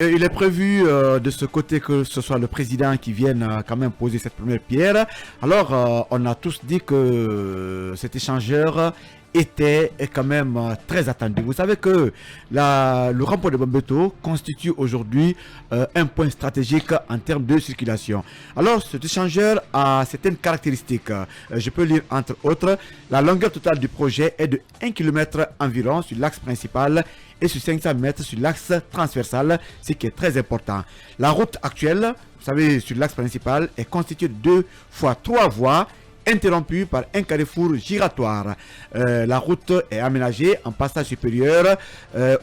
Il est prévu de ce côté que ce soit le président qui vienne quand même poser cette première pierre. Alors, on a tous dit que cet échangeur était quand même très attendu. Vous savez que le rond-point de Bambeto constitue aujourd'hui un point stratégique en termes de circulation. Alors, cet échangeur a certaines caractéristiques. Je peux lire entre autres, la longueur totale du projet est de 1 km environ sur l'axe principal et sur 500 mètres sur l'axe transversal, ce qui est très important. La route actuelle, vous savez, sur l'axe principal, est constituée de 2 fois 3 voies interrompue par un carrefour giratoire. La route est aménagée en passage supérieur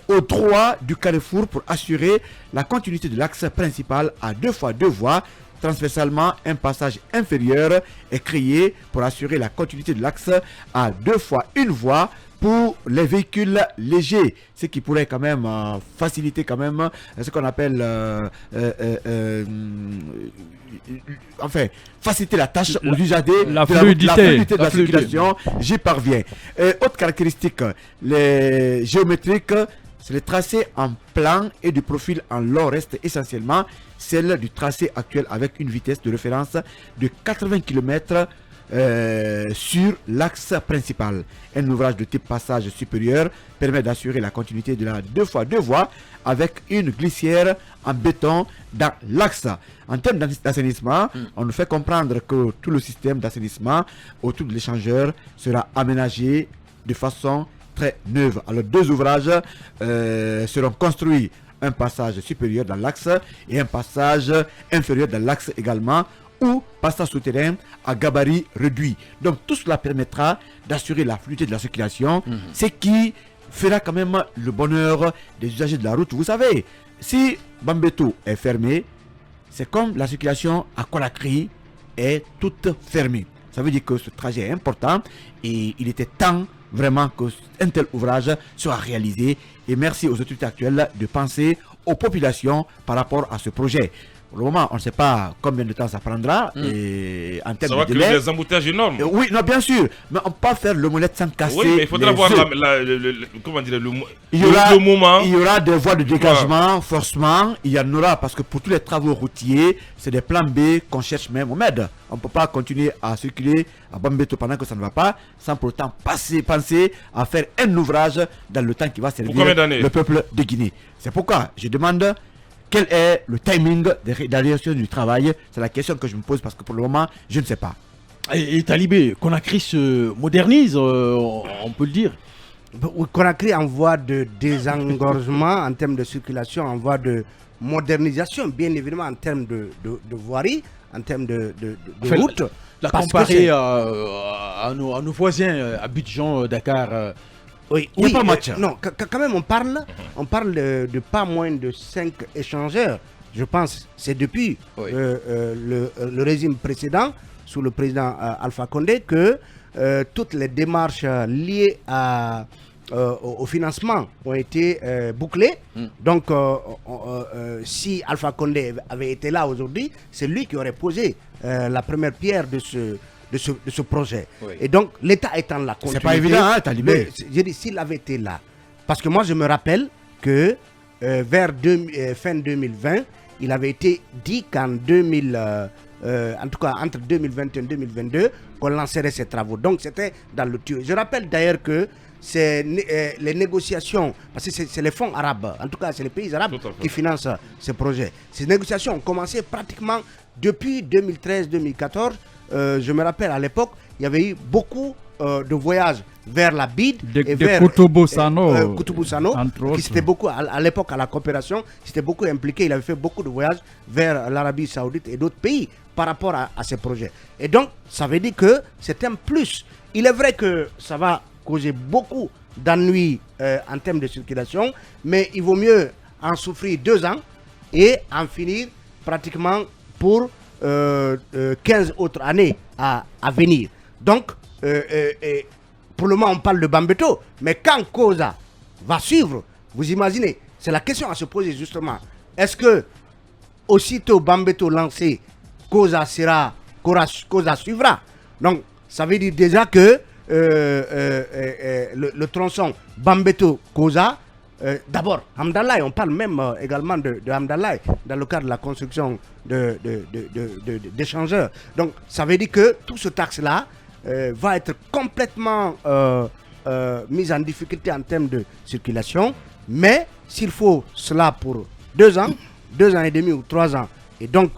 au droit du carrefour pour assurer la continuité de l'axe principal à 2 fois 2 voies. Transversalement, un passage inférieur est créé pour assurer la continuité de l'axe à 2 fois 1 voie pour les véhicules légers, ce qui pourrait quand même faciliter quand même ce qu'on appelle enfin faciliter la tâche aux usagers, la fluidité de la circulation. J'y parviens. Autre caractéristique, les géométriques, c'est le tracé en plan et du profil en long reste essentiellement celle du tracé actuel avec une vitesse de référence de 80 km sur l'axe principal. Un ouvrage de type passage supérieur permet d'assurer la continuité de la 2 fois 2 voies avec une glissière en béton dans l'axe. En termes d'assainissement, on nous fait comprendre que tout le système d'assainissement autour de l'échangeur sera aménagé de façon très neuve. Alors 2 ouvrages seront construits, un passage supérieur dans l'axe et un passage inférieur dans l'axe également, ou passage souterrain à gabarit réduit. Donc tout cela permettra d'assurer la fluidité de la circulation, ce qui fera quand même le bonheur des usagers de la route. Vous savez, si Bambeto est fermé, c'est comme la circulation à Conakry est toute fermée. Ça veut dire que ce trajet est important et il était temps vraiment qu'un tel ouvrage soit réalisé. Et merci aux autorités actuelles de penser aux populations par rapport à ce projet. Pour le moment, on ne sait pas combien de temps ça prendra. Et en termes ça va de délai, créer des embouteillages énormes. Oui, non, bien sûr. Mais on ne peut pas faire le molette sans casser. Oui, mais il faudra les voir œufs. comment dire, le moment. Il y aura des voies de dégagement, forcément. Il y en aura parce que pour tous les travaux routiers, c'est des plans B qu'on cherche même au MED. On ne peut pas continuer à circuler à Bambeto pendant que ça ne va pas, sans pour autant penser à faire un ouvrage dans le temps qui va servir le peuple de Guinée. C'est pourquoi je demande quel est le timing de la réalisation du travail. C'est la question que je me pose parce que pour le moment, je ne sais pas. Et Talibé, Conakry se modernise, on peut le dire. Conakry en voie de désengorgement en termes de circulation, en voie de modernisation, bien évidemment en termes de voirie, en termes de route. La comparer à nos voisins, Abidjan, Dakar. Oui, il n'y a pas match. Non, quand même, on parle de pas moins de 5 échangeurs. Je pense c'est depuis le régime précédent, sous le président Alpha Condé, que toutes les démarches liées au financement ont été bouclées. Donc, si Alpha Condé avait été là aujourd'hui, c'est lui qui aurait posé la première pierre de ce projet. Oui. Et donc, l'État étant là, c'est pas évident, hein, Talibé. J'ai dit, s'il avait été là, parce que moi, je me rappelle que vers fin 2020, il avait été dit qu'en en tout cas, entre 2021 et 2022, qu'on lancerait ces travaux. Donc, c'était dans le tuyau. Je rappelle d'ailleurs que c'est les négociations, parce que c'est les fonds arabes, en tout cas, c'est les pays arabes qui financent ces projets. Ces négociations ont commencé pratiquement depuis 2013-2014. Je me rappelle à l'époque, il y avait eu beaucoup de voyages vers la BID et vers Koutoubou-Sano, qui s'était beaucoup, à l'époque à la coopération, s'était beaucoup impliqué. Il avait fait beaucoup de voyages vers l'Arabie Saoudite et d'autres pays par rapport à ces projets. Et donc, ça veut dire que c'est un plus. Il est vrai que ça va causer beaucoup d'ennuis en termes de circulation, mais il vaut mieux en souffrir 2 ans et en finir pratiquement pour 15 autres années à venir. Donc, pour le moment, on parle de Bambeto, mais quand Koza va suivre, vous imaginez, c'est la question à se poser justement. Est-ce que, aussitôt Bambeto lancé, Koza suivra? Donc, ça veut dire déjà que le tronçon Bambeto-Koza d'abord, Hamdallah, on parle même également de Hamdallah dans le cadre de la construction d'échangeurs. Donc, ça veut dire que tout ce taxe-là va être complètement mis en difficulté en termes de circulation. Mais s'il faut cela pour 2 ans, 2 ans et demi ou 3 ans, et donc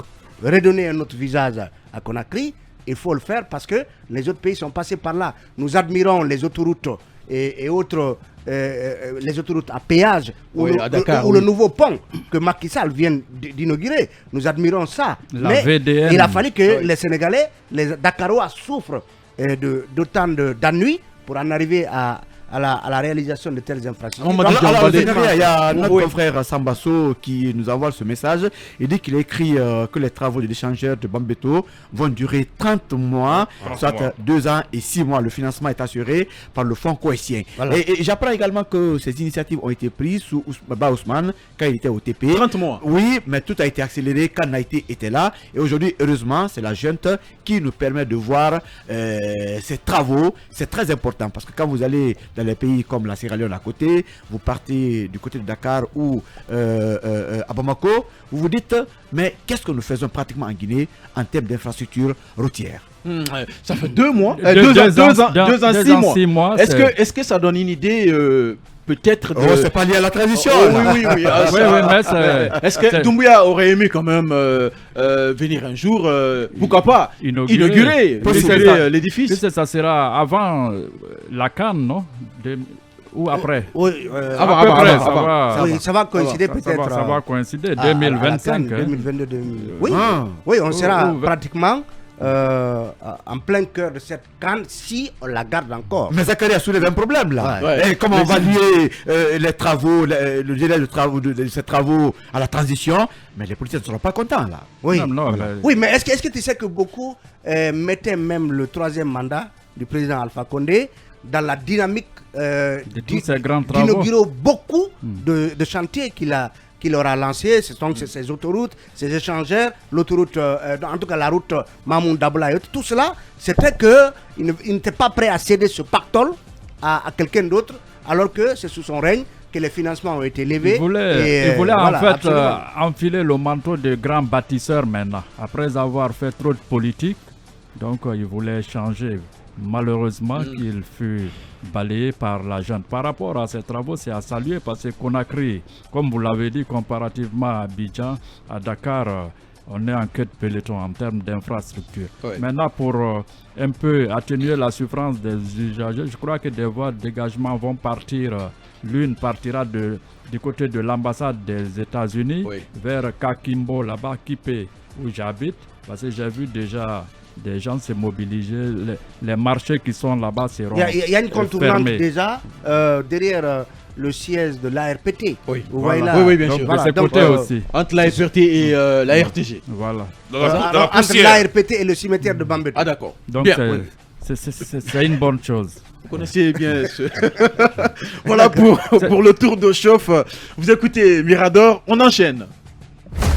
redonner un autre visage à Conakry, il faut le faire parce que les autres pays sont passés par là. Nous admirons les autoroutes et autres, les autoroutes à péage ou le nouveau pont que Macky Sall vient d'inaugurer. Nous admirons ça. Mais VDN. il a fallu que les Sénégalais, les Dakarois souffrent d'autant d'ennuis pour en arriver à la réalisation de telles infrastructures. Alors, il y a notre confrère Sambasso qui nous envoie ce message. Il dit qu'il a écrit que les travaux de l'échangeur de Bambeto vont durer 30 mois, soit 2 ans et 6 mois. Le financement est assuré par le fonds cohésien. Voilà. Et j'apprends également que ces initiatives ont été prises sous Baba Ousmane quand il était au TP. 30 mois. Oui, mais tout a été accéléré quand Naïté était là. Et aujourd'hui, heureusement, c'est la junte qui nous permet de voir ces travaux. C'est très important parce que quand vous allez dans les pays comme la Sierra Leone à côté, vous partez du côté de Dakar ou à Bamako, vous vous dites, mais qu'est-ce que nous faisons pratiquement en Guinée en termes d'infrastructures routières? Ça fait 2 mois, 2 ans, 6 mois. Est-ce que ça donne une idée peut-être de... Oh, c'est pas lié à la transition. Oui. Est-ce que Doumbouya aurait aimé quand même venir un jour, pourquoi pas, inaugurer l'édifice? Ça sera avant la CAN, non? Ou après? Oui, ça va coïncider peut-être. Ça va coïncider, 2025. 2022, oui, on sera pratiquement en plein cœur de cette canne si on la garde encore. Mais Zachary a soulevé un problème là. Et comment on va lier les travaux, le délai de ces travaux à la transition? Mais les politiciens ne seront pas contents là. Oui, oui, mais est-ce que tu sais que beaucoup mettaient même le 3e mandat du président Alpha Condé dans la dynamique d'inaugurer beaucoup de chantiers qu'il aura lancé, ce sont ces autoroutes, ces échangeurs, l'autoroute, en tout cas la route Mamoun Dabla, tout cela, c'était qu'il n'était pas prêt à céder ce pactole à quelqu'un d'autre, alors que c'est sous son règne que les financements ont été levés. Il voulait en fait enfiler le manteau de grand bâtisseur maintenant, après avoir fait trop de politique, donc il voulait changer. Malheureusement, qu'il fut balayé par la junte. Par rapport à ces travaux, c'est à saluer parce que Conakry, comme vous l'avez dit, comparativement à Abidjan, à Dakar, on est en queue de peloton en termes d'infrastructure. Maintenant, pour un peu atténuer la souffrance des usagers, je crois que des voies de dégagement vont partir. L'une partira du côté de l'ambassade des États-Unis vers Kakimbo, là-bas, Kipé, où j'habite, parce que j'ai vu déjà des gens se mobiliser, les marchés qui sont là-bas seront fermés. Il y a une contournante déjà derrière le siège de l'ARPT. Oui, bien sûr. De ce côté aussi. Entre l'ARPT et la RTG. Voilà. Entre l'ARPT et le cimetière de Bambeto. Ah d'accord. Donc c'est une bonne chose. Vous connaissez bien Voilà pour le tour de chauffe. Vous écoutez Mirador, on enchaîne.